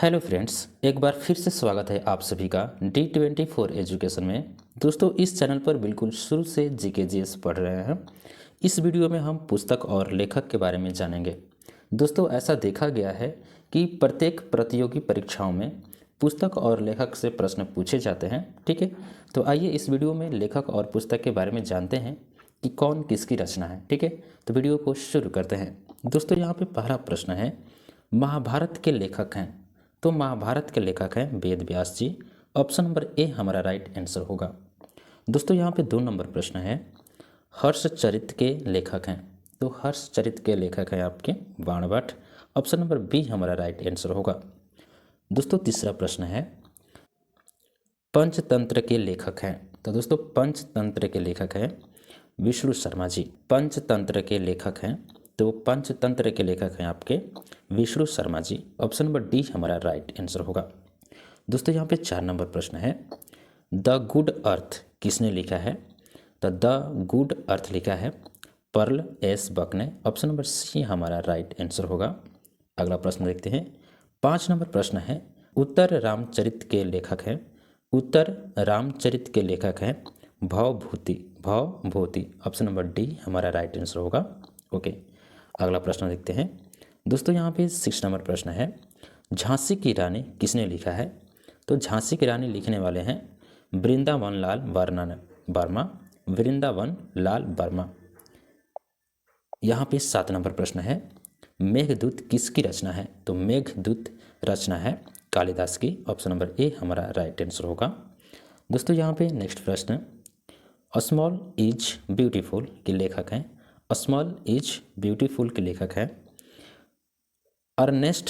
Hello friends, एक बार फिर से स्वागत है आप सभी का D24 एजुकेशन में। दोस्तों, इस चैनल पर बिल्कुल शुरू से जीके जीएस पढ़ रहे हैं। इस वीडियो में हम पुस्तक और लेखक के बारे में जानेंगे। दोस्तों, ऐसा देखा गया है कि प्रत्येक प्रतियोगी परीक्षाओं में पुस्तक और लेखक से प्रश्न पूछे जाते हैं। ठीक है, तो आइए इस वीडियो में लेखक और पुस्तक के बारे में जानते हैं कि कौन किसकी रचना है। ठीक है, तो वीडियो को शुरू करते हैं। दोस्तों, यहाँ पे पहला प्रश्न है, महाभारत के लेखक हैं। तो महाभारत के लेखक हैं वेद व्यास जी। ऑप्शन नंबर ए हमारा राइट आंसर होगा। दोस्तों, यहाँ पे 2 नंबर प्रश्न है, हर्षचरित के लेखक हैं। तो हर्षचरित के लेखक हैं आपके बाणभट्ट। ऑप्शन नंबर बी हमारा राइट आंसर होगा। दोस्तों, तीसरा प्रश्न है, पंचतंत्र के लेखक हैं। तो दोस्तों, पंचतंत्र के लेखक हैं विष्णु शर्मा जी। पंचतंत्र के लेखक हैं, तो पंचतंत्र के लेखक हैं आपके Vishnu Sharma ji. Option number D हमारा राइट आंसर होगा। दोस्तों, यहाँ पे 4 नंबर प्रश्न है, द गुड अर्थ किसने लिखा है। तो द गुड अर्थ लिखा है पर्ल एस बक ने। ऑप्शन नंबर सी हमारा राइट आंसर होगा। अगला प्रश्न देखते हैं। 5 नंबर प्रश्न है, उत्तर रामचरित के लेखक हैं। उत्तर रामचरित के लेखक हैं Bhavabhuti. Bhavabhuti. Option number D हमारा राइट आंसर होगा। ओके, अगला प्रश्न देखते हैं। दोस्तों, यहाँ पे 6 नंबर प्रश्न है, झांसी की रानी किसने लिखा है। तो झांसी की रानी लिखने वाले हैं वृंदावन लाल वर्मा। वृंदावन लाल वर्मा। यहाँ पे 7 नंबर प्रश्न है, मेघदूत किसकी रचना है। तो मेघदूत रचना है कालिदास की। ऑप्शन नंबर ए हमारा राइट आंसर होगा। दोस्तों, यहाँ पे नेक्स्ट प्रश्न, स्मॉल इज ब्यूटीफुल के लेखक हैं। स्मॉल इज ब्यूटीफुल के लेखक हैं अर्नेस्ट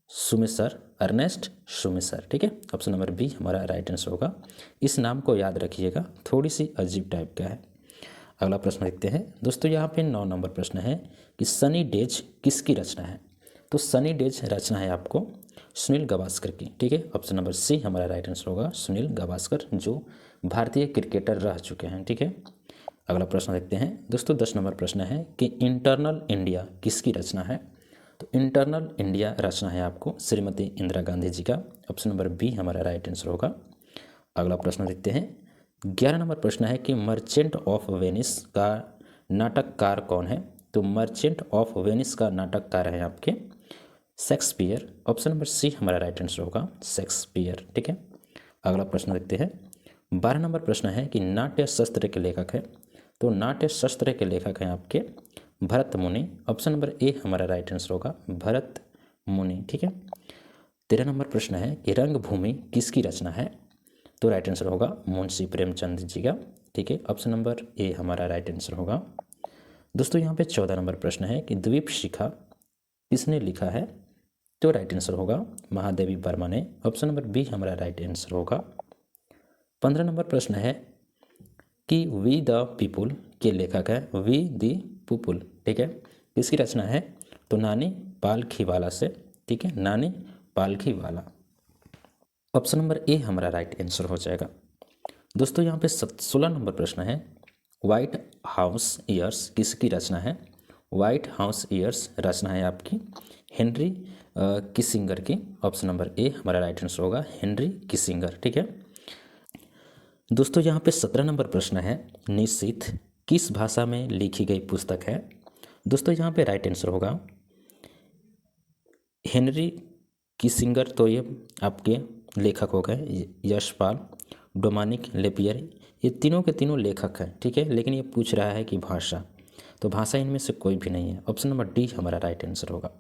सुमेसर। अर्नेस्ट सुमेसर। ठीक है, ऑप्शन नंबर बी हमारा राइट आंसर होगा। इस नाम को याद रखिएगा, थोड़ी सी अजीब टाइप का है। अगला प्रश्न देखते हैं। दोस्तों, यहाँ पे 9 नंबर प्रश्न है कि सनी डेज किसकी रचना है। तो सनी डेज रचना है आपको सुनील गावस्कर की। ठीक है, ऑप्शन नंबर सी हमारा राइट आंसर होगा। सुनील गावस्कर जो भारतीय क्रिकेटर रह चुके हैं। ठीक है, अगला प्रश्न देखते हैं। दोस्तों, 10 नंबर प्रश्न है कि इंटरनल इंडिया किसकी रचना है। तो इंटरनल इंडिया रचना है आपको श्रीमती इंदिरा गांधी जी का। ऑप्शन नंबर बी हमारा राइट आंसर होगा। अगला प्रश्न देखते हैं। 11 नंबर प्रश्न है कि मर्चेंट ऑफ वेनिस का नाटककार कौन है। तो मर्चेंट ऑफ वेनिस का नाटककार है आपके शेक्सपियर। ऑप्शन नंबर सी हमारा राइट आंसर होगा, शेक्सपियर। ठीक है, अगला प्रश्न देखते हैं। 12 नंबर प्रश्न है कि नाट्य शस्त्र के लेखक है। तो नाट्य शस्त्र के लेखक हैं आपके भरत मुनि। ऑप्शन नंबर ए हमारा राइट आंसर होगा, भरत मुनि। ठीक है, 13 नंबर प्रश्न है कि रंगभूमि किसकी रचना है। तो राइट आंसर होगा मुंशी प्रेमचंद जी का। ठीक है, ऑप्शन नंबर ए हमारा राइट आंसर होगा। दोस्तों, यहाँ पे 14 नंबर प्रश्न है कि द्वीप शिखा किसने लिखा है। तो राइट आंसर होगा महादेवी वर्मा ने। ऑप्शन नंबर बी हमारा राइट आंसर होगा। 15 नंबर प्रश्न है कि वी द पीपुल के लेखक है वी द पीपुल। ठीक है, किसकी रचना है। तो नानी पालखीवाला से। ठीक है, नानी पालखीवाला। ऑप्शन नंबर ए हमारा राइट आंसर हो जाएगा। दोस्तों, यहाँ पे 16 नंबर प्रश्न है, व्हाइट हाउस ईयर्स किसकी रचना है। व्हाइट हाउस ईयर्स रचना है आपकी हेनरी किसिंगर की। ऑप्शन नंबर ए हमारा राइट आंसर होगा, हेनरी किसिंगर। ठीक है, दोस्तों, यहाँ पे 17 नंबर प्रश्न है, निश्चित किस भाषा में लिखी गई पुस्तक है। दोस्तों, यहाँ पे राइट आंसर होगा हेनरी किसिंगर। तो ये आपके लेखक हो गए यशपाल, डोमिनिक लेपियर। ये तीनों के तीनों लेखक हैं। ठीक है, लेकिन ये पूछ रहा है कि भाषा, तो भाषा इनमें से कोई भी नहीं है। ऑप्शन नंबर डी हमारा राइट आंसर होगा।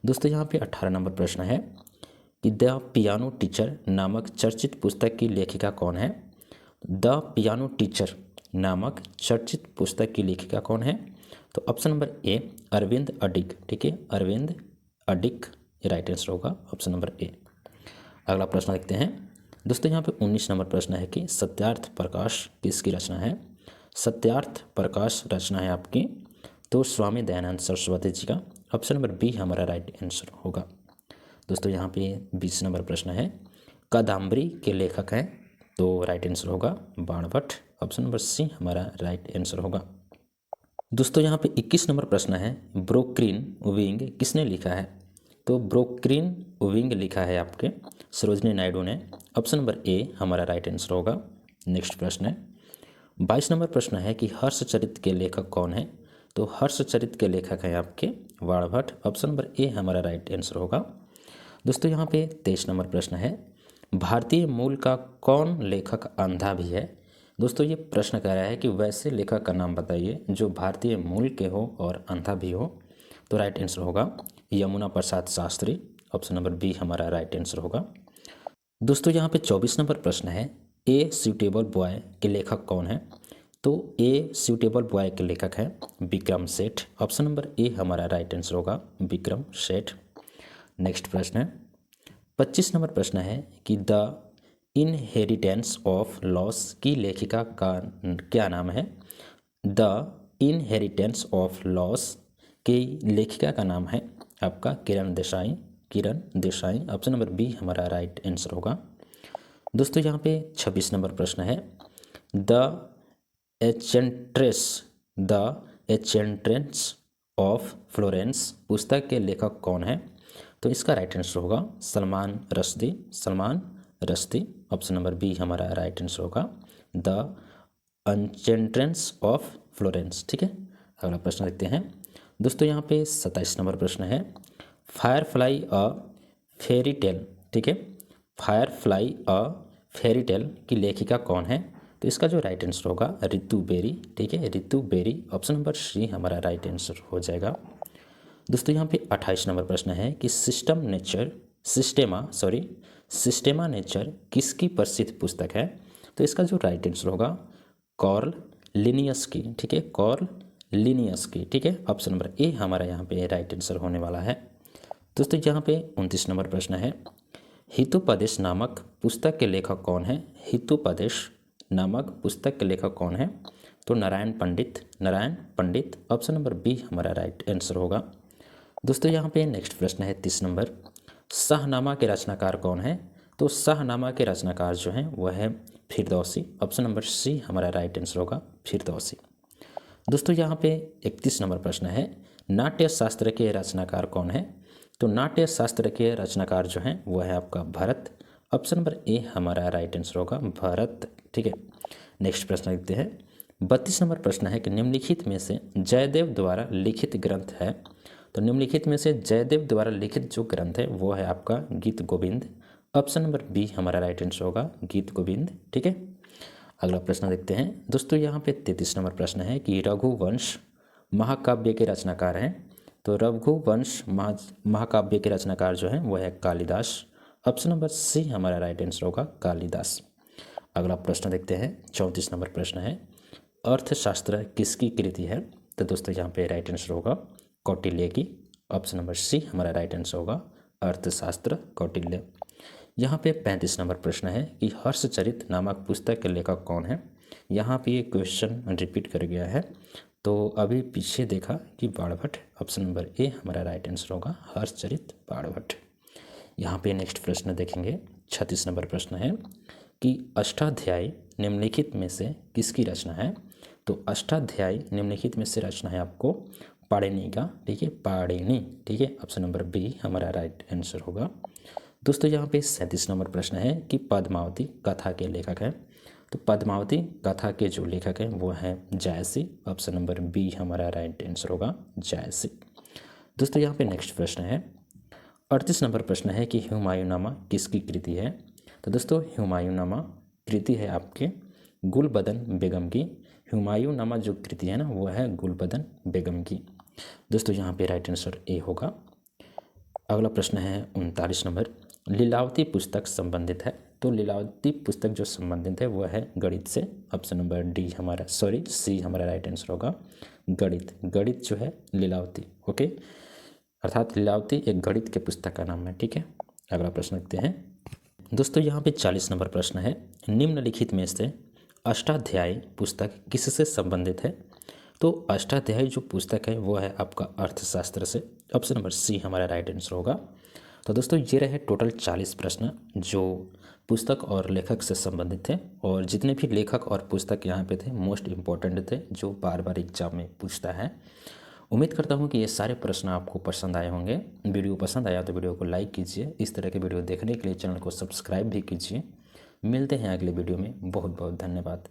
दोस्तों, यहाँ पे 18 नंबर प्रश्न है कि द पियानो टीचर नामक चर्चित पुस्तक की लेखिका कौन है। द पियानो टीचर नामक चर्चित पुस्तक की लेखिका कौन है। तो ऑप्शन नंबर ए अरविंद अडिग। ठीक है, अरविंद अडिग ये राइट आंसर होगा, ऑप्शन नंबर ए। अगला प्रश्न देखते हैं। दोस्तों, यहाँ पे 19 नंबर प्रश्न है कि सत्यार्थ प्रकाश किसकी रचना है। सत्यार्थ प्रकाश रचना है आपकी तो स्वामी दयानंद सरस्वती जी का। ऑप्शन नंबर बी हमारा राइट आंसर होगा। दोस्तों, यहाँ पे 20 नंबर प्रश्न है, कादम्बरी के लेखक हैं। तो राइट आंसर होगा बाणभट्ट। ऑप्शन नंबर सी हमारा राइट आंसर होगा। दोस्तों, यहाँ पे 21 नंबर प्रश्न है, ब्रोक्रीन विंग किसने लिखा है। तो ब्रोक्रीन विंग लिखा है आपके सरोजनी नायडू ने। ऑप्शन नंबर ए हमारा राइट आंसर होगा। नेक्स्ट प्रश्न है 22 नंबर प्रश्न है कि हर्षचरित के लेखक कौन है। तो हर्षचरित के लेखक हैं आपके बाणभट्ट। ऑप्शन नंबर ए हमारा राइट आंसर होगा। दोस्तों यहाँ पे 23 नंबर प्रश्न है भारतीय मूल का कौन लेखक अंधा भी है। दोस्तों ये प्रश्न कह रहा है कि वैसे लेखक का नाम बताइए जो भारतीय मूल के हो और अंधा भी हो। तो राइट आंसर होगा Yamuna Prasad Shastri. Option number B हमारा राइट आंसर होगा। दोस्तों यहाँ पे 24 नंबर प्रश्न है ए सूटेबल बॉय के लेखक कौन है। तो ए सूटेबल बॉय के लेखक हैं Vikram Seth. Option number A हमारा राइट आंसर होगा विक्रम सेठ। नेक्स्ट प्रश्न है 25 नंबर प्रश्न है कि द इनहेरिटेंस ऑफ लॉस की लेखिका का क्या नाम है। द इनहेरिटेंस ऑफ लॉस की लेखिका का नाम है आपका Kiran Desai. Kiran Desai. Option number B हमारा राइट आंसर होगा। दोस्तों यहाँ पे 26 नंबर प्रश्न है द एचेंट्रेंस ऑफ फ्लोरेंस पुस्तक के लेखक कौन है। तो इसका राइट आंसर होगा Salman Rushdie. Salman Rushdie. Option number B हमारा राइट आंसर होगा द एचेंट्रेंस ऑफ फ्लोरेंस। ठीक है, अगला प्रश्न देखते हैं। दोस्तों यहाँ पे 27 नंबर प्रश्न है फायरफ्लाई अ फेरी टेल। ठीक है, फायरफ्लाई अ फेरी टेल की लेखिका कौन है। तो इसका जो राइट आंसर होगा रितु बेरी। ठीक है, Ritu Beri. Option number C हमारा राइट आंसर हो जाएगा। दोस्तों यहाँ पे 28 नंबर प्रश्न है कि सिस्टेमा नेचर किसकी प्रसिद्ध पुस्तक है। तो इसका जो राइट आंसर होगा कार्ल लिनियस की। ठीक है, कार्ल लिनियस की। ठीक है, ऑप्शन नंबर ए हमारा यहाँ पे राइट आंसर होने वाला है। दोस्तों यहाँ पे 29 नंबर प्रश्न है हितोपदेश नामक पुस्तक के लेखक कौन है। हितोपदेश नामक पुस्तक के लेखक कौन है। तो नारायण पंडित। नारायण पंडित। ऑप्शन नंबर बी हमारा राइट आंसर होगा। दोस्तों यहाँ पे नेक्स्ट प्रश्न है 30 नंबर शाहनामा के रचनाकार कौन है। तो शाहनामा के रचनाकार जो हैं वह है फिरदौसी। ऑप्शन नंबर सी हमारा राइट आंसर होगा फिरदौसी। दोस्तों यहाँ पे 31 नंबर प्रश्न है नाट्य शास्त्र के रचनाकार कौन है। तो नाट्य शास्त्र के रचनाकार जो हैं वो है आपका भरत। ऑप्शन नंबर ए हमारा राइट आंसर होगा भरत। ठीक है, नेक्स्ट प्रश्न देखते हैं। 32 नंबर प्रश्न है कि निम्नलिखित में से जयदेव द्वारा लिखित ग्रंथ है। तो निम्नलिखित में से जयदेव द्वारा लिखित जो ग्रंथ है वो है आपका गीत गोविंद। ऑप्शन नंबर बी हमारा राइट आंसर होगा गीत गोविंद। ठीक है, अगला प्रश्न देखते हैं। दोस्तों यहाँ पे 33 नंबर प्रश्न है कि रघुवंश महाकाव्य के रचनाकार हैं। तो रघुवंश महाकाव्य के रचनाकार जो हैं वो है कालिदास। ऑप्शन नंबर सी हमारा राइट आंसर होगा कालिदास। अगला प्रश्न देखते हैं। 34 नंबर प्रश्न है अर्थशास्त्र किसकी कृति है। तो दोस्तों यहाँ पे राइट आंसर होगा कौटिल्य की। ऑप्शन नंबर सी हमारा राइट आंसर होगा अर्थशास्त्र कौटिल्य। यहाँ पे 35 नंबर प्रश्न है कि हर्षचरित नामक पुस्तक के लेखक कौन है। यहाँ पे ये क्वेश्चन रिपीट कर गया है तो अभी पीछे देखा कि बाणभट्ट। ऑप्शन नंबर ए हमारा राइट आंसर होगा हर्षचरित बाणभट्ट। यहाँ पे नेक्स्ट प्रश्न देखेंगे। 36 नंबर प्रश्न है कि अष्टाध्यायी निम्नलिखित में से किसकी रचना है। तो अष्टाध्यायी निम्नलिखित में से रचना है आपको पाणिनि का। ठीक है, पाणिनि। ठीक है, ऑप्शन नंबर बी हमारा राइट आंसर होगा। दोस्तों यहाँ पे 37 नंबर प्रश्न है कि पद्मावती कथा के लेखक हैं। तो पद्मावती कथा के जो लेखक हैं वो हैं जायसी। ऑप्शन नंबर बी हमारा राइट आंसर होगा जायसी। दोस्तों यहाँ पे नेक्स्ट प्रश्न है 38 नंबर प्रश्न है कि हुमायूंनामा किसकी कृति है। तो दोस्तों हुमायूंनामा कृति है आपके गुलबदन बेगम की। हुमायूंनामा जो कृति है ना वो है गुलबदन बेगम की। दोस्तों यहाँ पे राइट आंसर ए होगा। अगला प्रश्न है 39 नंबर लीलावती पुस्तक संबंधित है। तो लीलावती पुस्तक जो संबंधित है वह है गणित से। ऑप्शन नंबर डी हमारा सी हमारा राइट आंसर होगा गणित। गणित जो है लीलावती। ओके, अर्थात लीलावती एक गणित के पुस्तक का नाम है। ठीक है, अगला प्रश्न देखते हैं। दोस्तों यहाँ पे 40 नंबर प्रश्न है निम्नलिखित में से अष्टाध्यायी पुस्तक किससे संबंधित है। तो अष्टाध्यायी जो पुस्तक है वो है आपका अर्थशास्त्र से। ऑप्शन नंबर सी हमारा राइट आंसर होगा। तो दोस्तों ये रहे टोटल 40 प्रश्न जो पुस्तक और लेखक से संबंधित थे। और जितने भी लेखक और पुस्तक यहाँ पे थे मोस्ट इम्पॉर्टेंट थे जो बार बार एग्जाम में पूछता है उम्मीद करता हूँ कि ये सारे प्रश्न आपको पसंद आए होंगे। वीडियो पसंद आया तो वीडियो को लाइक कीजिए। इस तरह के वीडियो देखने के लिए चैनल को सब्सक्राइब भी कीजिए। मिलते हैं अगले वीडियो में। बहुत बहुत धन्यवाद।